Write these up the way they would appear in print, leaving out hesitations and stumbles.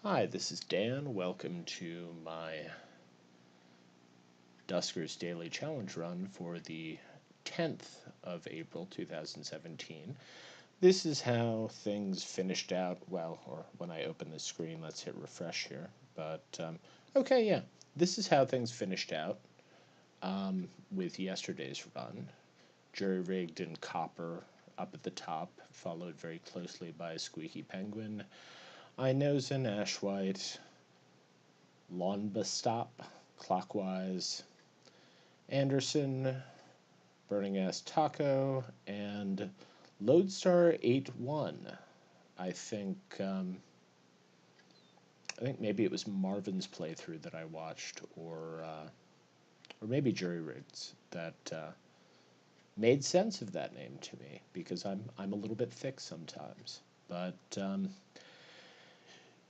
Hi, this is Dan. Welcome to my Duskers Daily Challenge run for the 10th of April 2017. This is how things finished out, well, or when I open the screen, let's hit refresh here. Okay, yeah, this is how things finished out with yesterday's run. Jury-rigged and copper up at the top, followed very closely by Squeaky Penguin, I Nose and Ash White, Lawnbastop, Clockwise, Anderson, Burning Ass Taco, and Lodestar 8-1. I think I think maybe it was Marvin's playthrough that I watched, or maybe Jury Rigs that made sense of that name to me because I'm a little bit thick sometimes. But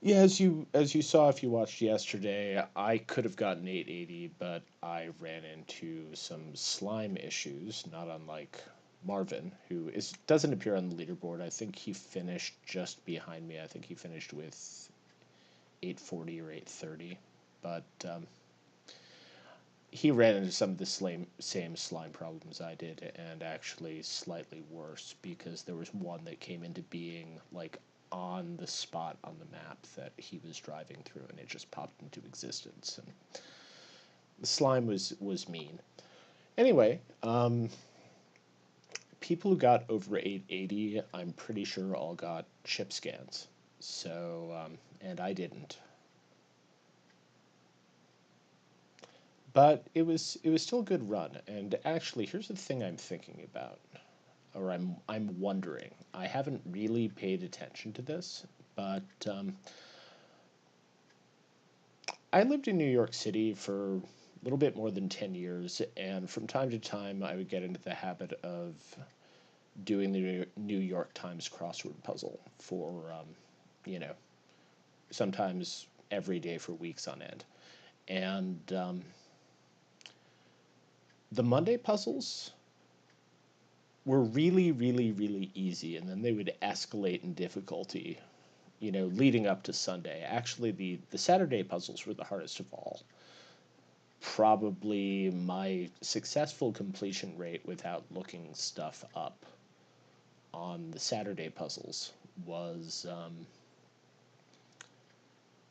yeah, as you saw if you watched yesterday, I could have gotten 880, but I ran into some slime issues, not unlike Marvin, who doesn't appear on the leaderboard. I think he finished just behind me. I think he finished with 840 or 830, but he ran into some of the same slime problems I did, and actually slightly worse because there was one that came into being like on the spot on the map that he was driving through, and it just popped into existence. And the slime was mean. Anyway, people who got over 880, I'm pretty sure all got chip scans. So, and I didn't. But it was still a good run. And actually, here's the thing I'm thinking about, or I'm wondering. I haven't really paid attention to this, but I lived in New York City for a little bit more than 10 years, and from time to time I would get into the habit of doing the New York Times crossword puzzle for, sometimes every day for weeks on end. And the Monday puzzles were really, really, really easy, and then they would escalate in difficulty, leading up to Sunday. Actually, the Saturday puzzles were the hardest of all. Probably my successful completion rate without looking stuff up on the Saturday puzzles was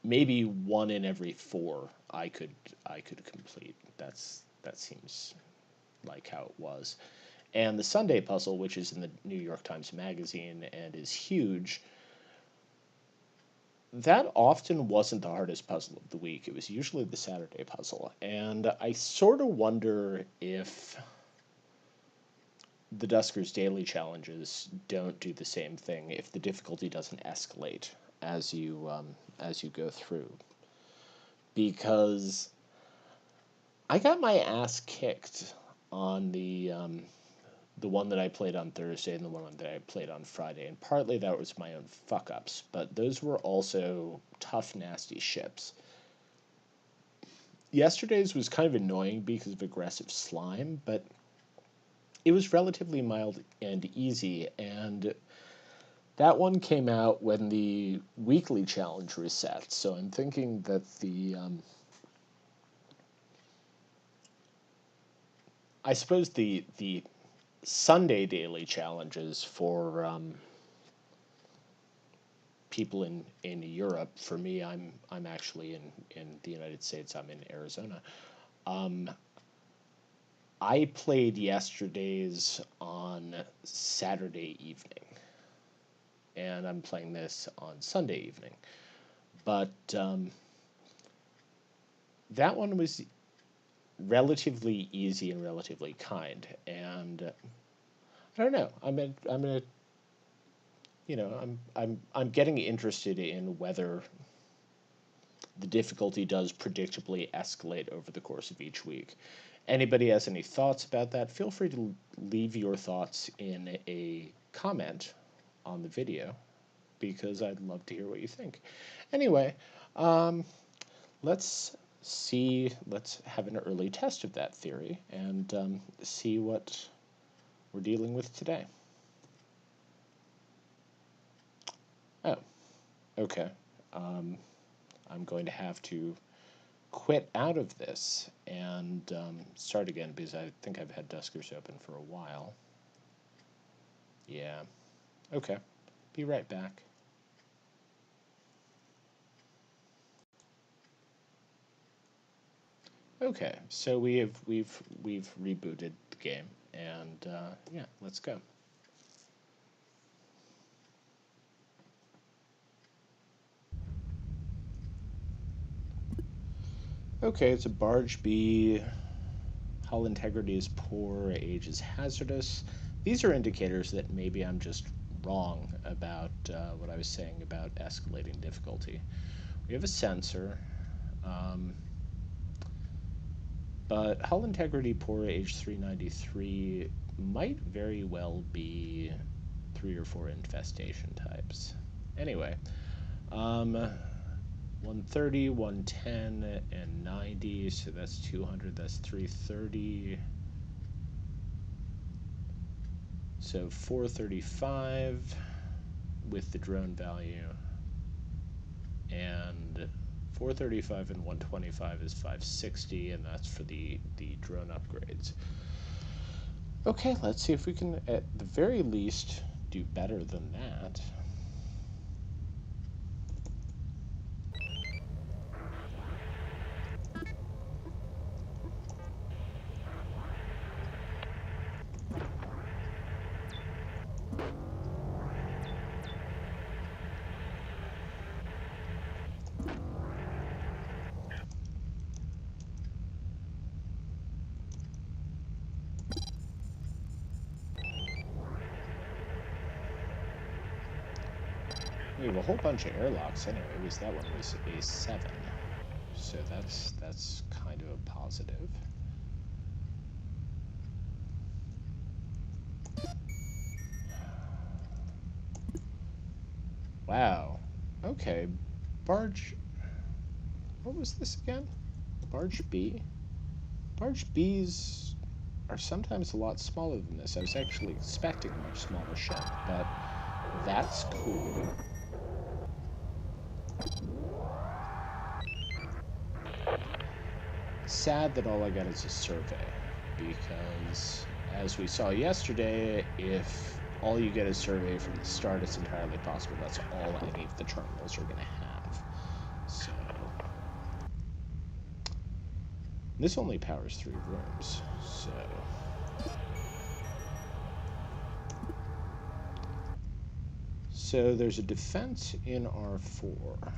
maybe one in every four I could complete. That seems like how it was. And the Sunday puzzle, which is in the New York Times Magazine and is huge, that often wasn't the hardest puzzle of the week. It was usually the Saturday puzzle. And I sort of wonder if the Duskers daily challenges don't do the same thing, if the difficulty doesn't escalate as you go through. Because I got my ass kicked on the one that I played on Thursday and the one that I played on Friday, and partly that was my own fuck-ups, but those were also tough, nasty ships. Yesterday's was kind of annoying because of aggressive slime, but it was relatively mild and easy, and that one came out when the weekly challenge reset, so I'm thinking that I suppose the Sunday daily challenges for people in Europe. For me, I'm actually in the United States. I'm in Arizona. Um, I played yesterday's on Saturday evening, and I'm playing this on Sunday evening. But that one was relatively easy and relatively kind, and I don't know. I'm gonna I'm getting interested in whether the difficulty does predictably escalate over the course of each week. Anybody has any thoughts about that? Feel free to leave your thoughts in a comment on the video because I'd love to hear what you think. Anyway, um, let's let's have an early test of that theory and see what we're dealing with today. Oh, okay. Um, I'm going to have to quit out of this and start again because I think I've had Duskers open for a while. Yeah. Okay. Be right back. Okay, so we've rebooted the game, and yeah, let's go. Okay, it's a barge B. Hull integrity is poor. Age is hazardous. These are indicators that maybe I'm just wrong about what I was saying about escalating difficulty. We have a sensor. But hull integrity poor, age 393, might very well be 3 or 4 infestation types. Anyway, 130, 110, and 90, so that's 200, that's 330. So 435 with the drone value, and 435 and 125 is 560, and that's for the drone upgrades. Okay, let's see if we can, at the very least, do better than that. We have a whole bunch of airlocks anyway, because that one was a 7. So that's kind of a positive. Wow. Okay. Barge... What was this again? Barge B? Barge Bs are sometimes a lot smaller than this. I was actually expecting a much smaller ship, but that's cool. Sad that all I got is a survey, because as we saw yesterday, if all you get is survey from the start, it's entirely possible that's all any of the terminals are going to have. So this only powers 3 rooms, so there's a defense in R4.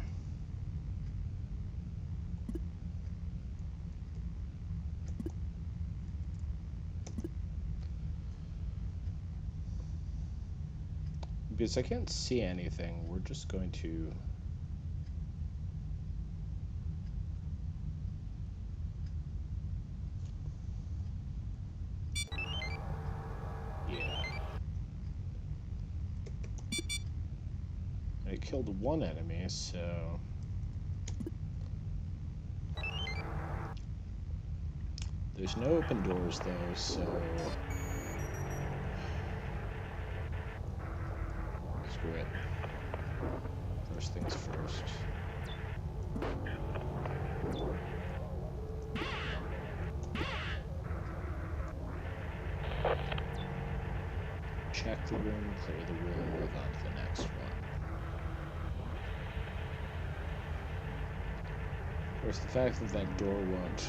Because I can't see anything, we're just going to... Yeah. I killed 1 enemy, so... There's no open doors, though, so... Screw it. First things first. Check the room, clear the room, move on to the next one. Of course, the fact that that door won't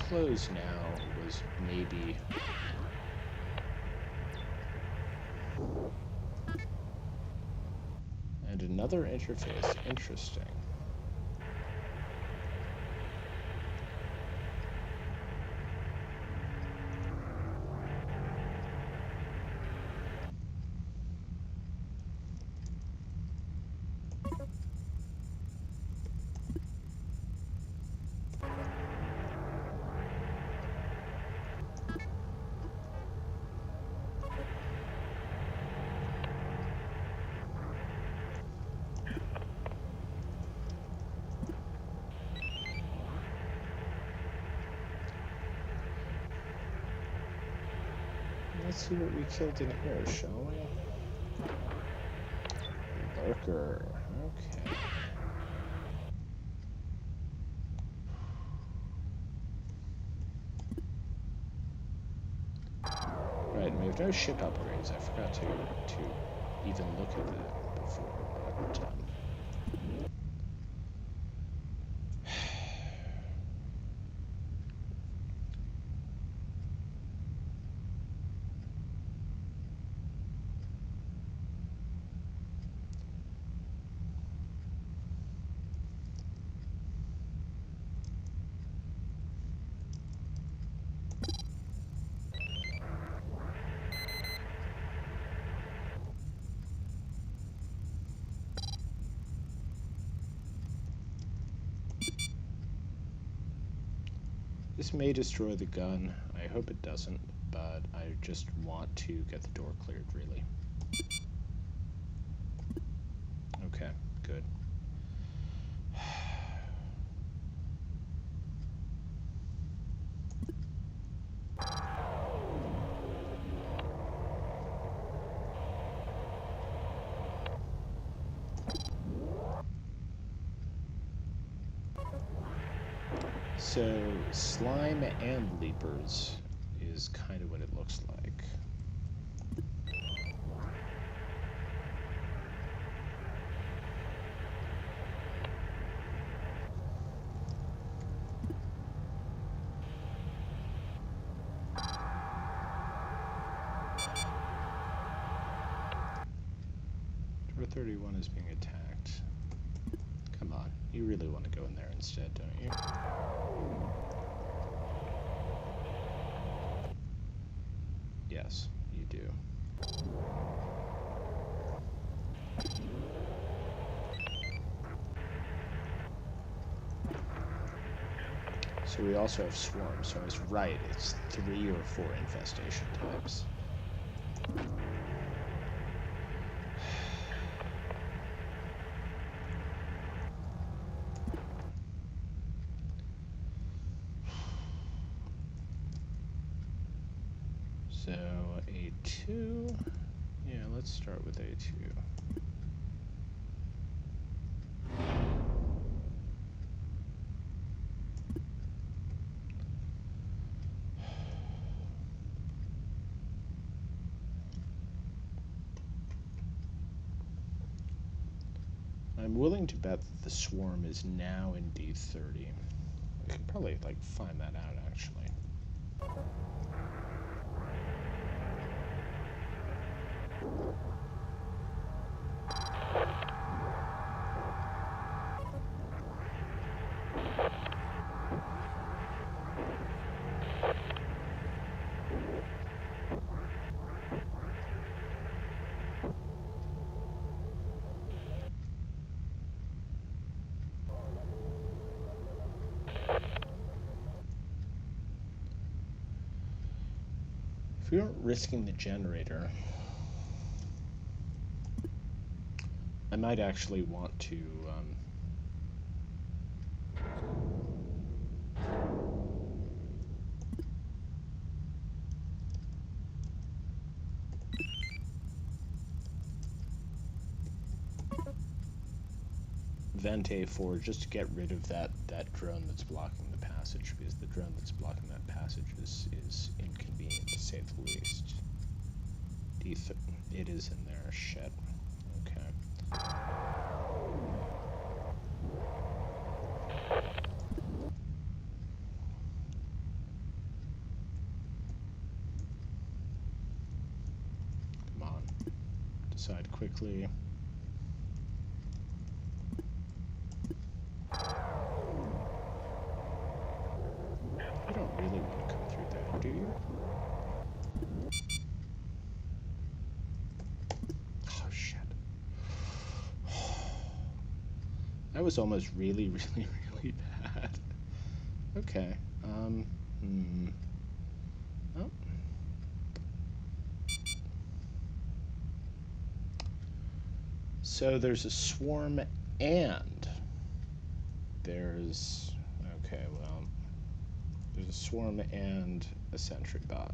close now was maybe... And another interface. Interesting. Let's see what we killed in here, shall we? Lurker. Okay. no ship upgrades. I forgot to even look at that before. But, this may destroy the gun. I hope it doesn't, but I just want to get the door cleared, really. Okay, good. So, slime and leapers is kind of what it looks like. Door 31 is being attacked. Come on, you really want to go in there instead, don't you? Yes, you do. So we also have swarms, so I was right, it's 3 or 4 infestation types. So A2, yeah, let's start with A2. I'm willing to bet that the swarm is now in D30. I could probably, like, find that out, actually. If we aren't risking the generator, I might actually want to vent A4 just to get rid of that drone that's blocking the passage, because the drone that's blocking that passage is inconvenient, to say the least. It is in there. Shit. Okay. Come on. Decide quickly. You don't really want to come through there, do you? Oh, shit. That was almost really, really, really bad. Okay. Oh. So there's a swarm and there's... Okay, well... There's a swarm and a sentry bot.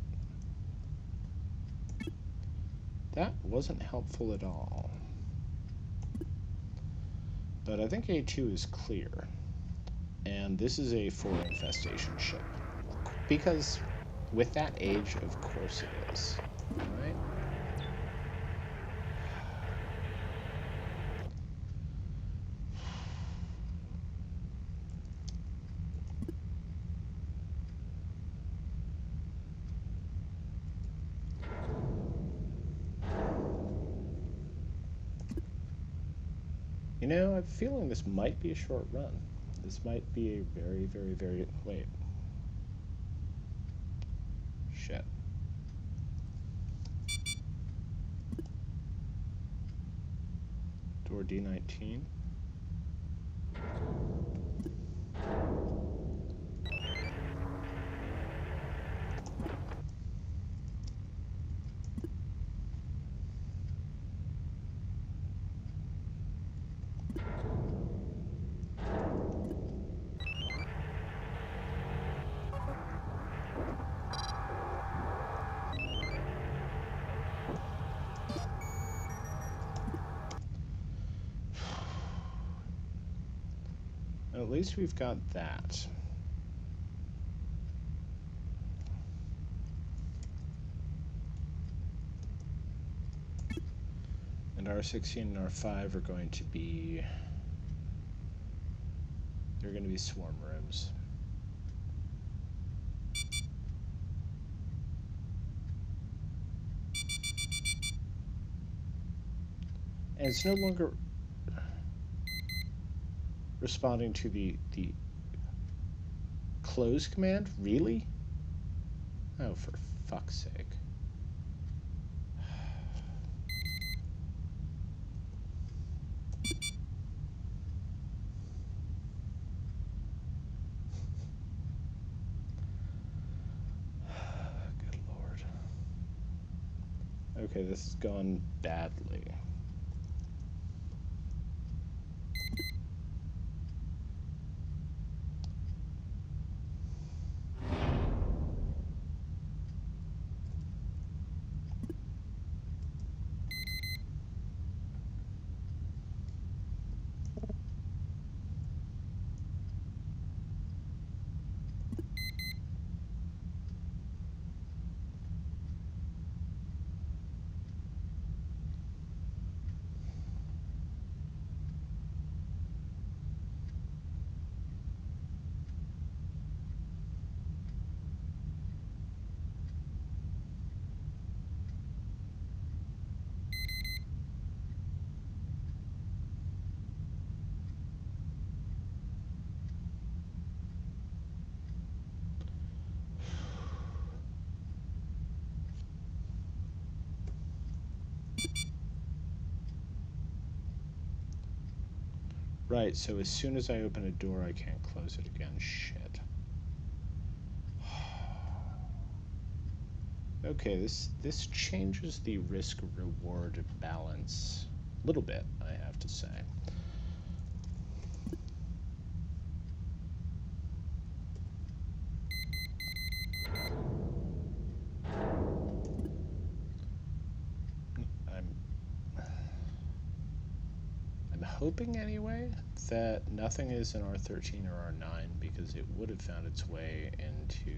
That wasn't helpful at all. But I think A2 is clear. And this is a 4 infestation ship. Because with that age, of course it is. Alright. You know, I have a feeling this might be a short run. This might be a very, very, very... Wait. Shit. Door D19. At least we've got that. And R16 and R5 are going to be... They're going to be swarm rooms. And it's no longer responding to the close command? Really? Oh, for fuck's sake. Good Lord. Okay, this has gone badly. Right, so as soon as I open a door, I can't close it again. Shit. Okay, this changes the risk-reward balance a little bit, I have to say. I'm hoping anyway that nothing is in R13 or R9 because it would have found its way into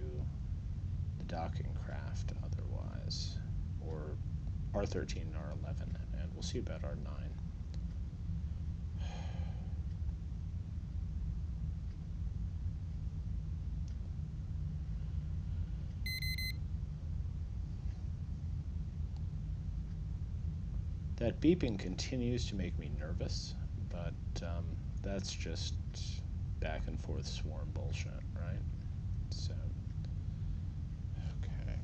the docking craft otherwise, or R13 and R11, and we'll see about R9. That beeping continues to make me nervous, but that's just back and forth swarm bullshit, right? So, okay.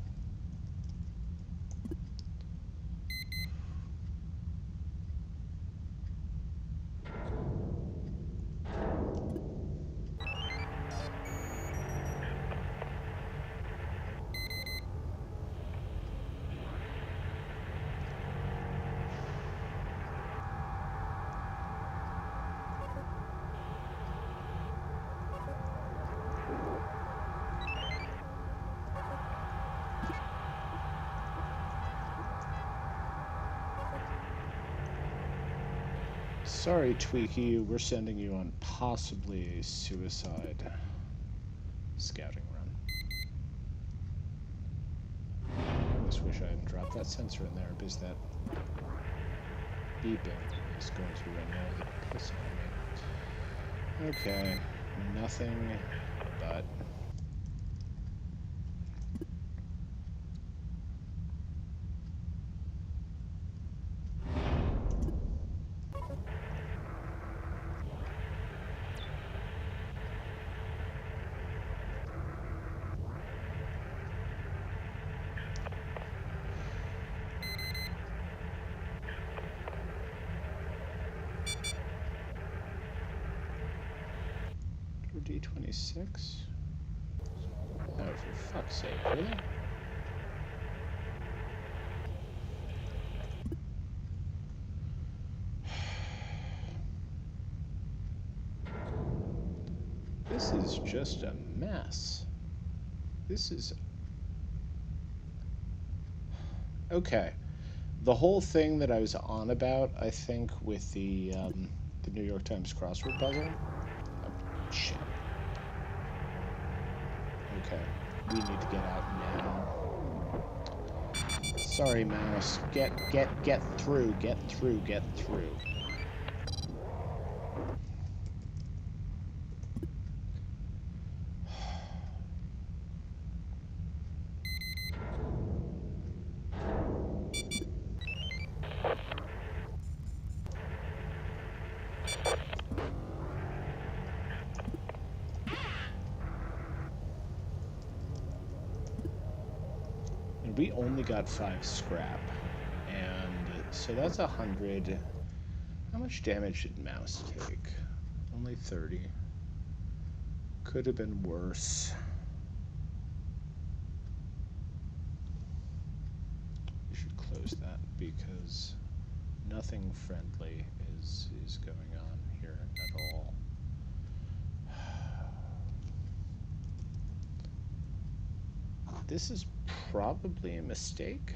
Sorry, Tweaky, we're sending you on possibly a suicide scouting run. This just wish I hadn't dropped that sensor in there, because that beeping is going to annoy the piss out of me. Okay, nothing but... D26? Oh, for fuck's sake, really? This is just a mess. This is... Okay. The whole thing that I was on about, I think, with the New York Times crossword puzzle... Oh, shit. Okay. We need to get out now. Sorry, mouse. Get through, get through, get through. We only got 5 scrap, and so that's 100. How much damage did mouse take? Only 30. Could have been worse. We should close that because nothing friendly is going on here at all. This is probably a mistake.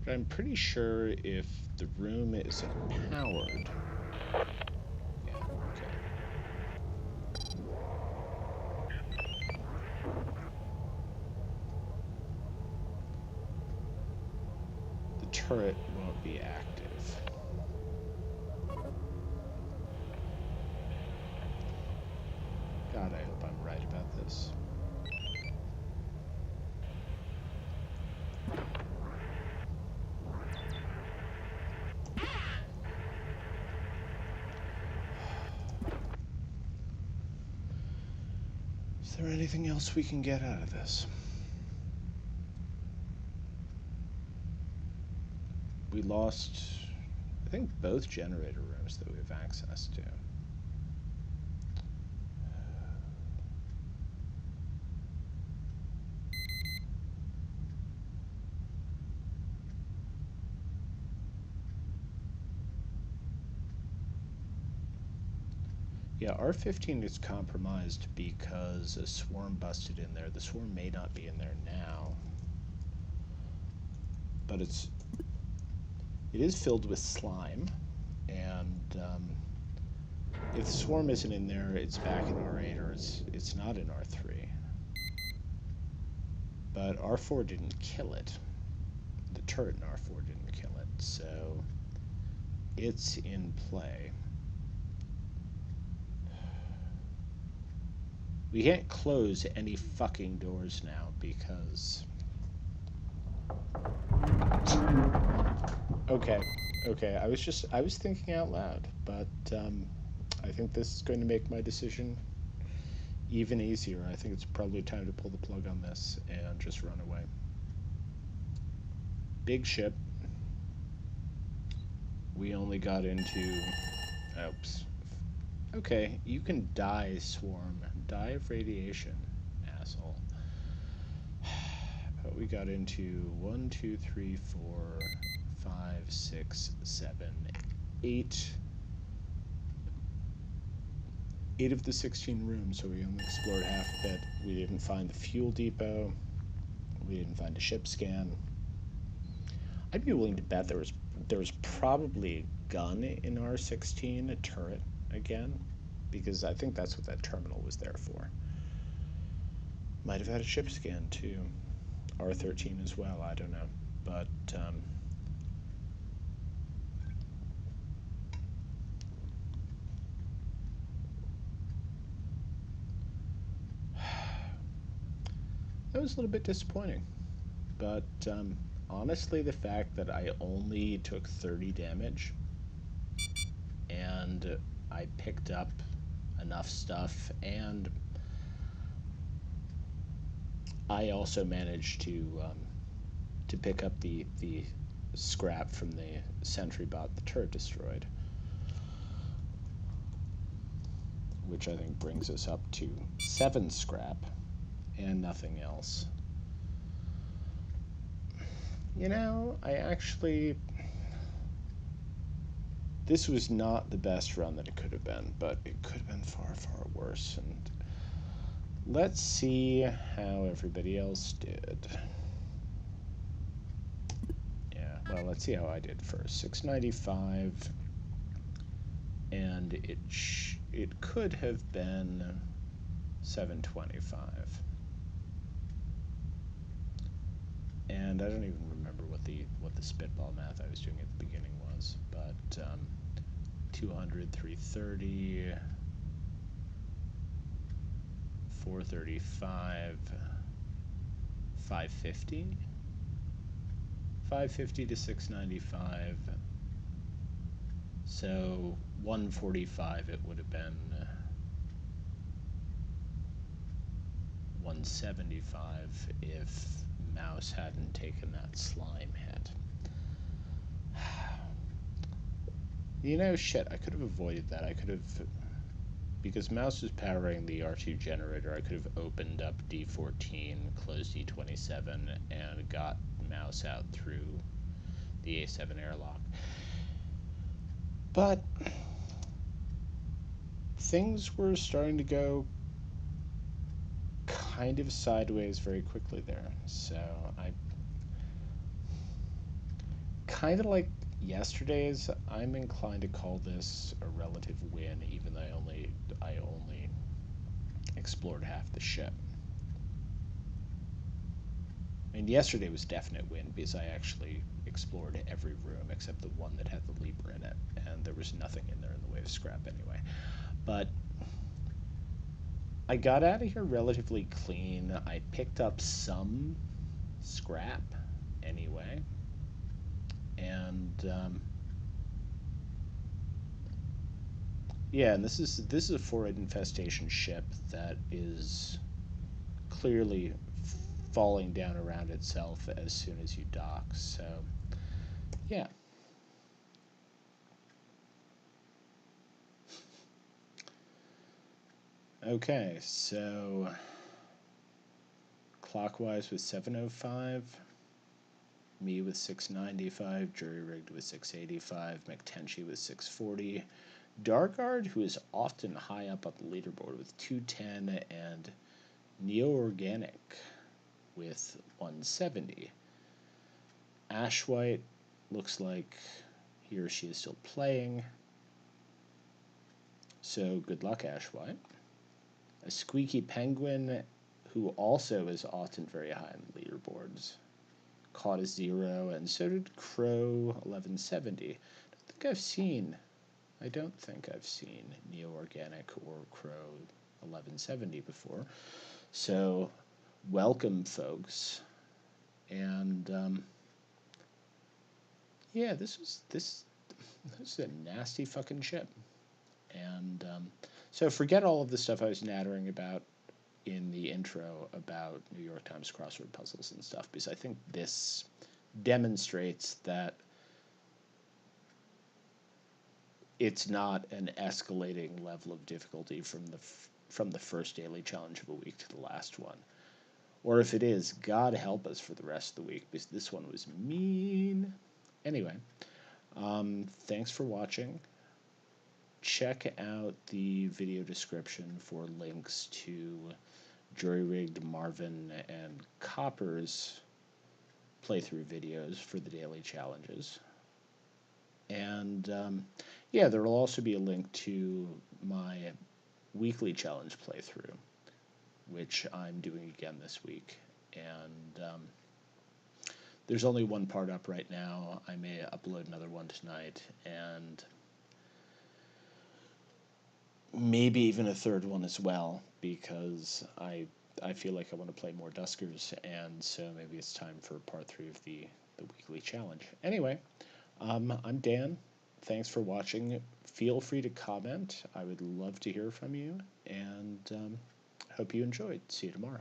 But I'm pretty sure if the room isn't powered... Yeah, okay. The turret won't be active. God, I hope I'm right about this. Is there anything else we can get out of this? We lost, I think, both generator rooms that we have access to. Yeah, R15 is compromised because a swarm busted in there. The swarm may not be in there now, but it is filled with slime, and if the swarm isn't in there, it's back in R8, or it's not in R3. But R4 didn't kill it. The turret in R4 didn't kill it, so it's in play. We can't close any fucking doors now because... Okay, I was thinking out loud, but I think this is going to make my decision even easier. I think it's probably time to pull the plug on this and just run away. Big ship. We only got into... Oops. Okay, you can die, swarm. Die of radiation, asshole. But we got into 1, 2, 3, 4, 5, 6, 7, 8. 8 of the 16 rooms, so we only explored half of it. We didn't find the fuel depot. We didn't find a ship scan. I'd be willing to bet there was probably a gun in R16, a turret again, because I think that's what that terminal was there for. Might have had a chip scan too. R13 as well, I don't know. But, that was a little bit disappointing. But, honestly, the fact that I only took 30 damage and I picked up enough stuff, and I also managed to pick up the scrap from the sentry bot the turret destroyed, which I think brings us up to 7 scrap and nothing else. You know, this was not the best run that it could have been, but it could have been far, far worse. And let's see how everybody else did. Yeah, well, let's see how I did first. 695, and it could have been 725. And I don't even remember what the spitball math I was doing at the beginning was, but 200, 330, 435, 550, 550 to 695. So 145 it would have been 175 if Mouse hadn't taken that slime hit. You know, shit, I could have avoided that. I could have, because Mouse was powering the R2 generator, I could have opened up D14, closed D27, and got Mouse out through the A7 airlock. But things were starting to go kind of sideways very quickly there. So I kind of like yesterday's, I'm inclined to call this a relative win, even though I only explored half the ship. And yesterday was a definite win because I actually explored every room except the one that had the Leaper in it, and there was nothing in there in the way of scrap anyway. But I got out of here relatively clean. I picked up some scrap anyway, and yeah, and this is a Forward infestation ship that is clearly falling down around itself as soon as you dock. So yeah. Okay, so clockwise with 705, me with 695, jury rigged with 685, McTenchie with 640, Darkguard, who is often high up on the leaderboard with 210, and Neo Organic with 170. Ashwhite looks like he or she is still playing, so good luck, Ashwhite. A Squeaky Penguin, who also is often very high on the leaderboards, caught a 0, and so did Crow 1170. I don't think I've seen Neo Organic or Crow 1170 before. So welcome, folks. And yeah, this was a nasty fucking ship. And so forget all of the stuff I was nattering about in the intro about New York Times crossword puzzles and stuff, because I think this demonstrates that it's not an escalating level of difficulty from the first daily challenge of a week to the last one. Or if it is, God help us for the rest of the week, because this one was mean. Anyway, thanks for watching. Check out the video description for links to Jury-Rigged, Marvin, and Copper's playthrough videos for the daily challenges. And yeah, there will also be a link to my weekly challenge playthrough, which I'm doing again this week. And there's only one part up right now. I may upload another one tonight, and maybe even a third one as well, because I feel like I want to play more Duskers, and so maybe it's time for part 3 of the weekly challenge. Anyway, I'm Dan. Thanks for watching. Feel free to comment. I would love to hear from you, and hope you enjoyed. See you tomorrow.